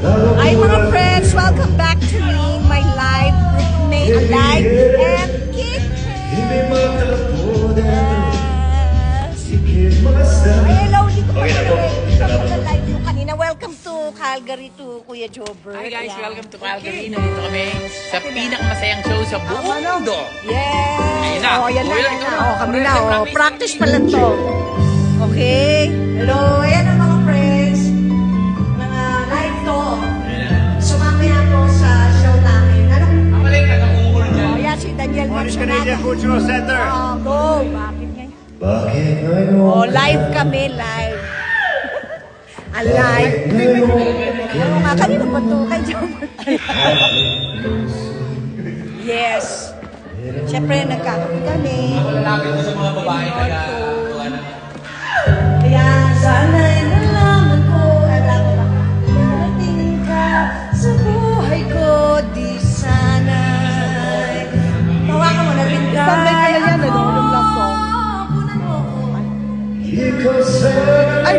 Hi mga friends, welcome back to me, my live group name Alive and Kick. Ay, hello, hindi ko pa live yung kanina. Welcome to Calgary to Kuya Jobber. Hi guys, welcome to Calgary. Nandito kami sa pinakamasayang show sa buong mundo. Yes! Ayun na. Oh, yan na, Uy, yan na. ikaw. Oh, kami na. Oh. Practice. Practice pa lang to. Okay? Hello, ayan ang mga friends. Mga live to. Sumamaya po sa show namin. Ano? Amalay ka na umuhol dyan. Oh, yan si Daniel Monash Canadian Cultural Center. Oh, go! Bakit ngayon? Oh, live kami, live. Alive. Oo nga, kanino ba ito? Kay Jobber. Yes. Siyempre, nagkakapi kami. Malalapit mo sa mga babae na Kaya sana'y nalaman ko, alam ko ba, narating ka sa buhay ko, di sana'y tawakan mo na rin ka. Standby ka na yan, nag-uulong lang po. Punan mo ko. Ay!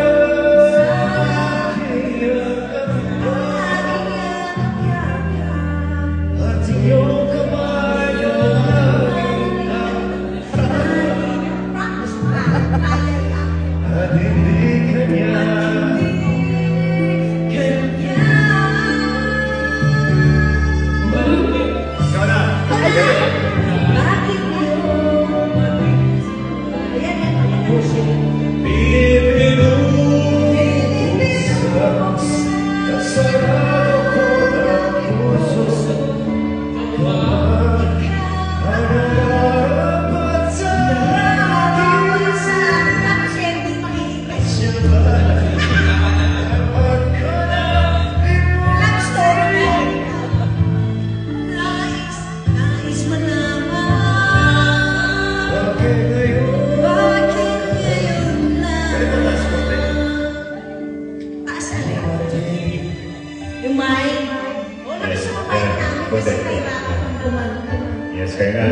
Yes, kaya nga.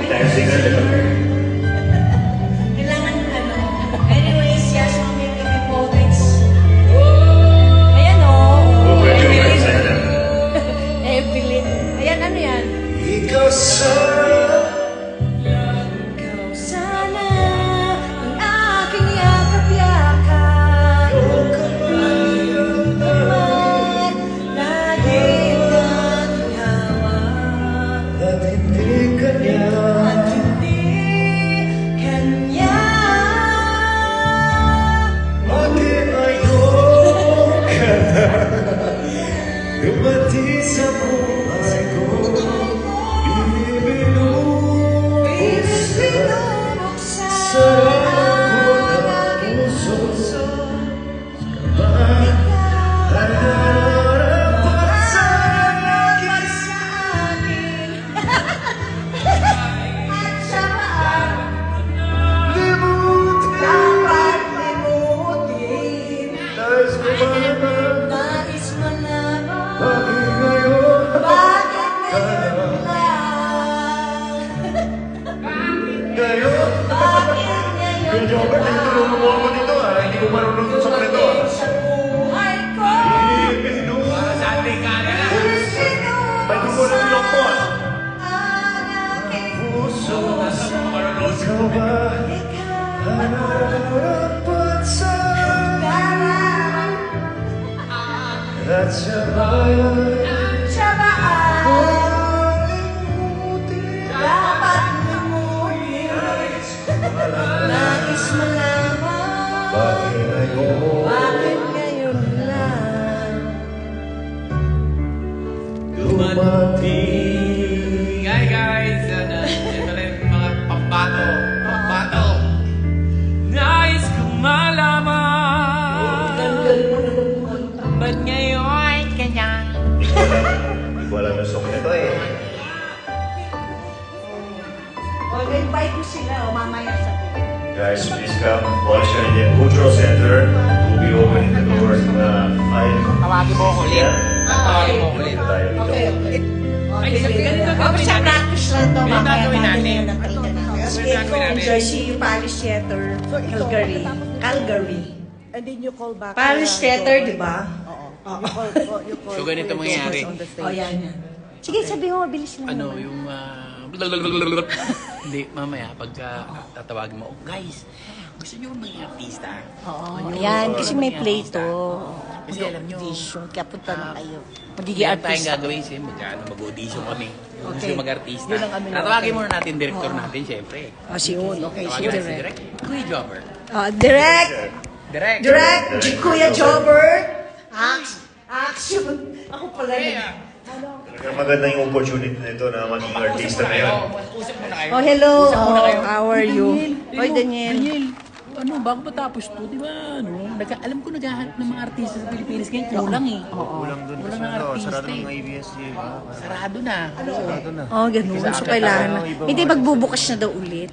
Dancing na diba? Kailangan ano. Anyways, yes, may poets. Ayan o. Evelyn. Ayan, ano yan? Ikaw sana. Ikaw sana ang aking yakap-yakap. Ngayon naman, lagi kang hawak. At hindi kanya. At hindi kanya. Bakit ayaw ka na? Dumati sa buhay ko. Binubuksan Sarap ko ng puso. Harapat sa akin. At sa paan Limutin. dapat limutin. Nais ko malaman. Nais mo naman Bakit ngayon? bakit ngayon lang? Ngayon? Bakit Kuya ngayon Jobber, tinutulungan mo ako dito ah. Hindi ko marunong sa kanito ah. sa buhay ko? para sa ating kanya. May dugo ng ilong mo ah. Ang aking Puso, Marunong. ikaw ba? Harapat sa dapat at sabay. tsabaan. Limutin. Dapat limutin. Nais malaman Bakit ngayon? bakit ngayon lang? Dumating. Hi guys, ito na yung mga pambato. Pambato. Nais kong malaman. Ba't ngayon ganyan? Hindi ko alam yung song nito eh. O, invite ko sila o mamaya sabi. Guys, please come. Monash Canadian Cultural Center will be opening the doors na 5. Tawagin mo ako ulit. Tawagin mo ako ulit. Tayo dito. Okay. Ay, ganito O, gagawin sa natin. practice lang to. Ganito Mamaya gagawin natin. nakita natin. Kasi Ganito gagawin natin. enjoy si Paris Theater, Calgary. Calgary. And then you call back. Paris Theater, di ba? Oo. So ganito mangyayari. Oh, yan. Sige, sabi mo, mabilis lang. Ano, naman. yung... Hindi, mamaya, pagka tatawagin mo, oh, guys, gusto nyo maging artista? Oo, yan. Kasi may play to. Kasi alam nyo, Audition. Kaya punta na kayo. Magiging Meron tayong artista. gagawin siya, mag-audition kami. Gusto Okay. mag-artista. Yun ang amin. Tatawagin muna natin, director natin, syempre. Oh, sige. Okay, si Tawagin natin si Direk. Direk. Kuya Jobber. Direct! Direk! Direct! Kuya Jobert! Action! Ako pala yun. Talagang maganda yung opportunity nito na maging artista ngayon. Usap muna kayo. Oh, hello. Usap muna kayo. How are you? Hoy, Daniel. Daniel, ano, bago matapos to, di ba? Ano, alam ko naghahanap ng mga artista sa Pilipinas ngayon, kulang eh. Kulang dun. Kulang ng artista Sarado eh. ng ABS-CBN. Sarado na. Sarado na. Oh, ganun. So, kailangan na. Hindi, magbubukas na daw ulit.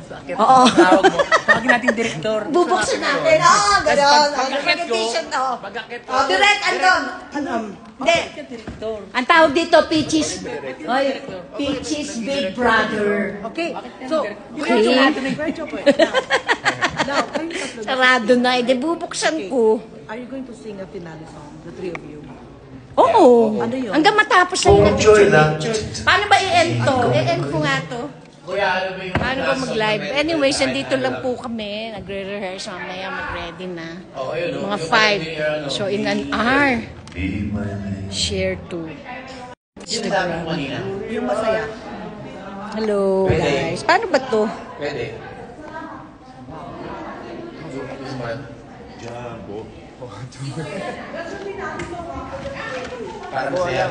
Sakit. Oo. Tawag mo. Tawagin natin yung director. Bubuksan natin. Oo, ganun. Pag-akit ko, Presentation, oo. pag-akit ko. Oh, direct, andon. Hindi. Director. Ang tawag dito, Peaches. Oy, Peaches Big Brother. Okay, so, Okay. Virtual po. Now, kayong tatlo, Sarado na. Hindi, bubuksan ko. are you going to sing a finale song, the three of you? Oo. Ano yun? Hanggang matapos na yun. Oh, joy lang. Paano ba i-end to? I-end ko nga to. Kuya, ano ba yung... Paano ba mag-live? Anyways, nandito lang po kami. Nagre-rehearse mamaya. Mag-ready na. Oh, ayun, Mga yung 5. So, in an hour, Be my name. share to Yung sabi mo kanina. Yung masaya. Hello, guys. Paano ba to? Pwede. Jabo. Para masaya.